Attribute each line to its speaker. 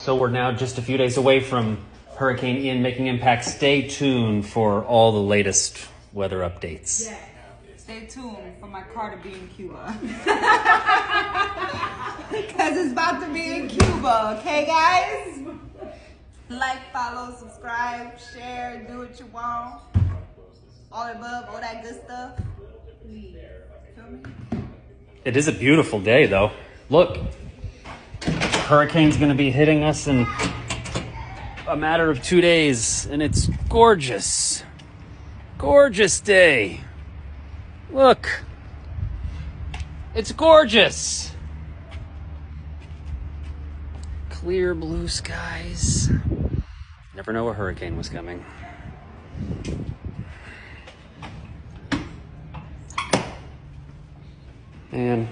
Speaker 1: So we're now just a few days away from Hurricane Ian making impact. Stay tuned for all the latest weather updates.
Speaker 2: Yeah.
Speaker 3: Stay tuned for my car to be in Cuba. Because it's about to be in Cuba, okay, guys? Like, follow, subscribe, share, do what you want. All the above, all that good stuff. Feel me?
Speaker 1: It is a beautiful day, though. Look, hurricane's going to be hitting us in a matter of 2 days, and it's gorgeous. Gorgeous day. Look, it's gorgeous. Clear blue skies. Never know a hurricane was coming. Man.